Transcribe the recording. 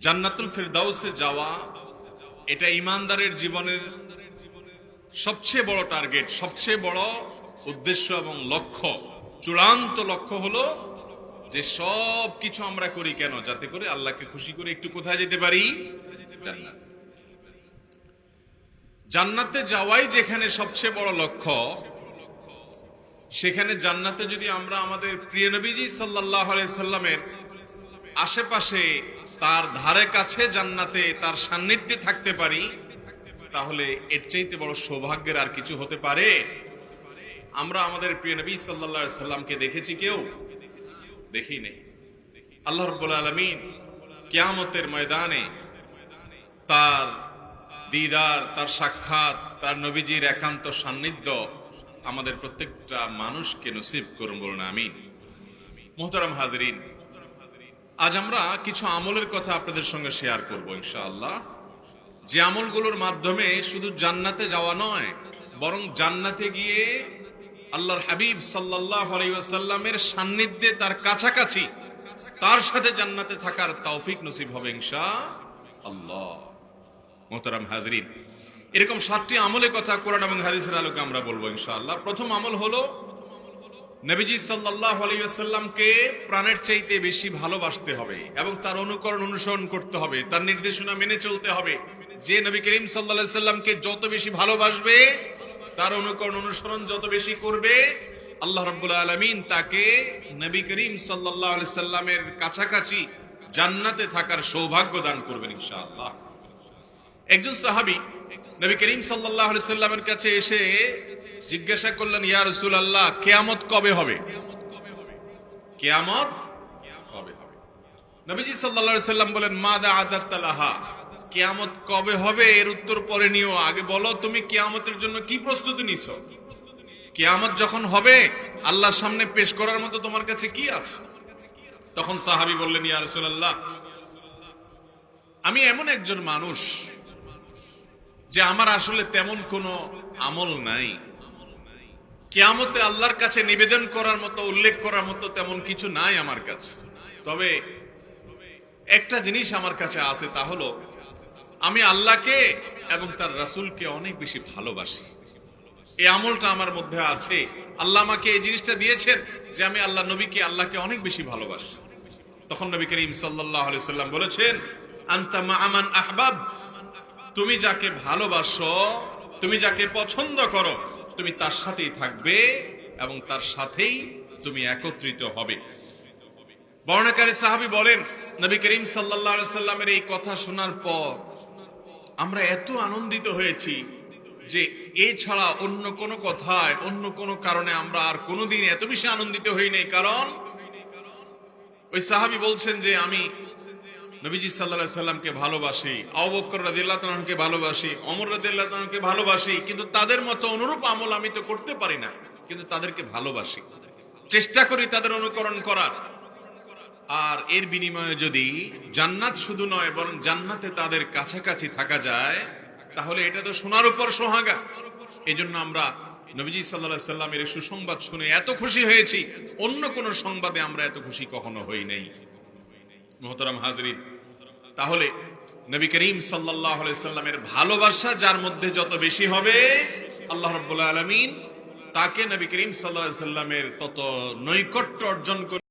জান্নাতুল ফিরদাউসে যাওয়া এটা ঈমানদারের জীবনের সবচেয়ে বড় টার্গেট, সবচেয়ে বড় উদ্দেশ্য এবং লক্ষ্য। চূড়ান্ত লক্ষ্য হলো যে সব কিছু আমরা করি কেন, যাতে করে আল্লাহকে খুশি করে একটু কোথায় যেতে পারি, জান্নাত। জান্নাতে যাওয়াই যেখানে সবচেয়ে বড় লক্ষ্য, সেখানে জান্নাতে যদি আমরা আমাদের প্রিয় নবীজি সাল্লাল্লাহু আলাইহি সাল্লামের আশেপাশে, তার ধারে কাছে জান্নাতে তার সান্নিধ্যে থাকতে পারি, তাহলে এর চাইতে বড় সৌভাগ্যের আর কিছু হতে পারে? আমরা আমাদের প্রিয় নবী সাল্লাল্লাহু আলাইহি সাল্লামকে দেখেছি? কেউ দেখি নেই। আল্লাহ রাব্বুল আলামিন কিয়ামতের ময়দানে তার দিদার, তার সাক্ষাৎ, তার নবীজির একান্ত সান্নিধ্য আমাদের প্রত্যেকটা মানুষকে নসিব করুন, বলুন আমিন। মুহতারাম হাজিরিন, আজ আমরা কিছু আমলের কথা আপনাদের সঙ্গে শেয়ার করব ইনশাআল্লাহ, যে আমলগুলোর মাধ্যমে শুধু জান্নাতে যাওয়া নয়, বরং জান্নাতে গিয়ে আল্লাহর হাবিব সাল্লাল্লাহু আলাইহি ওয়াসাল্লামের সান্নিধ্যে, তার কাছাকাছি, তার সাথে জান্নাতে থাকার তৌফিক নসিব হবে ইনশাআল্লাহ। মুহতারাম হাজিরিন, এরকম 7টি আমলের কথা কোরআন এবং হাদিসের আলোকে আমরা বলবো ইনশাআল্লাহ। প্রথম আমল হলো নবীজি সাল্লাল্লাহু আলাইহি ওয়াসাল্লামকে প্রাণের চাইতে বেশি ভালোবাসতে হবে এবং তার অনুকরণ, অনুসরণ করতে হবে, তার নির্দেশনা মেনে চলতে হবে। যে নবী করিম সাল্লাল্লাহু আলাইহি ওয়াসাল্লামকে যত বেশি ভালোবাসবে, তার অনুকরণ, অনুসরণ যত বেশি করবে, আল্লাহ রাব্বুল আলামিন তাকে নবী করিম সাল্লাল্লাহু আলাইহি ওয়াসাল্লামের কাছাকাছি জান্নাতে থাকার সৌভাগ্য দান করবেন ইনশাআল্লাহ। একজন সাহাবী নবী করিম সাল্লাল্লাহু আলাইহি ওয়াসাল্লামের কাছে এসে জিজ্ঞাসা করলেন, ইয়া রাসূলুল্লাহ, কিয়ামত কবে হবে? কিয়ামত কবে হবে? নবীজি সাল্লাল্লাহু আলাইহি ওয়াসাল্লাম বলেন, মাদা আদাত্তা লাহা, কিয়ামত কবে হবে এর উত্তর পরে নিও, আগে বলো তুমি কিয়ামতের জন্য কি প্রস্তুতি নিছো? কিয়ামত যখন হবে আল্লাহর সামনে পেশ করার মতো তোমার কাছে কি আছে? তখন সাহাবী বললেন, ইয়া রাসূলুল্লাহ, আমি এমন একজন মানুষ যে আমার আসলে তেমন কোনো আমল নাই, কিয়ামতে আল্লাহর কাছে নিবেদন করার মতো, উল্লেখ করার মতো তেমন কিছু নাই আমার কাছে। তবে একটা জিনিস আমার কাছে আছে, তা হলো আমি আল্লাহকে এবং তার রাসূলকে অনেক বেশি ভালোবাসি। এই আমলটা আমার মধ্যে আছে। আল্লাহ আমাকে এই জিনিসটা দিয়েছেন যে আমি আল্লাহ নবীকে, আল্লাহকে অনেক বেশি ভালোবাসি। তখন নবী করিম সাল্লাল্লাহু আলাইহি সাল্লাম বলেছেন, আনতা মা মান আহবাবত, তুমি যাকে ভালোবাসো, তুমি যাকে পছন্দ করো, তুমি তার সাথেই থাকবে এবং তার সাথেই তুমি একত্রিত হবে। বর্ণনাকারী সাহাবী বলেন, নবী করিম সাল্লাল্লাহু আলাইহি সাল্লামের এই কথা শোনার পর আমরা এত আনন্দিত হয়েছি যে এছাড়া অন্য কোনো কথায়, অন্য কোনো কারণে আমরা আর কোনোদিন এত বেশি আনন্দিত হই নাই। কারণ ওই সাহাবী বলছেন যে আমি নবীজি সাল্লাল্লাহু আলাইহি সাল্লামকে ভালোবাসি, আবু বকর রাদিয়াল্লাহু তাআলাকে ভালোবাসি, ওমর রাদিয়াল্লাহু তাআলাকে ভালোবাসি, কিন্তু তাদের মতো অনুরূপ আমল আমি তো করতে পারি না, কিন্তু তাদেরকে ভালোবাসি, চেষ্টা করি তাদের অনুকরণ করার। আর এর বিনিময়ে যদি জান্নাত শুধু নয়, বরং জান্নাতে তাদের কাছাকাছি থাকা যায়, তাহলে এটা তো সোনার উপর সোহাগা। এজন্য আমরা নবীজি সাল্লাল্লাহু আলাইহি সাল্লামের সুসংবাদ শুনে এত খুশি হয়েছি, অন্য কোন সংবাদে আমরা এত খুশি কখনো হই নাই। মুহতারাম হাজিরিন, তাহলে নবী করিম সাল্লাল্লাহু আলাইহি সাল্লামের ভালোবাসা যার মধ্যে যত বেশি হবে, আল্লাহ রাব্বুল আলামিন তাকে নবী করিম সাল্লাল্লাহু আলাইহি সাল্লামের তত নৈকট্য অর্জন করে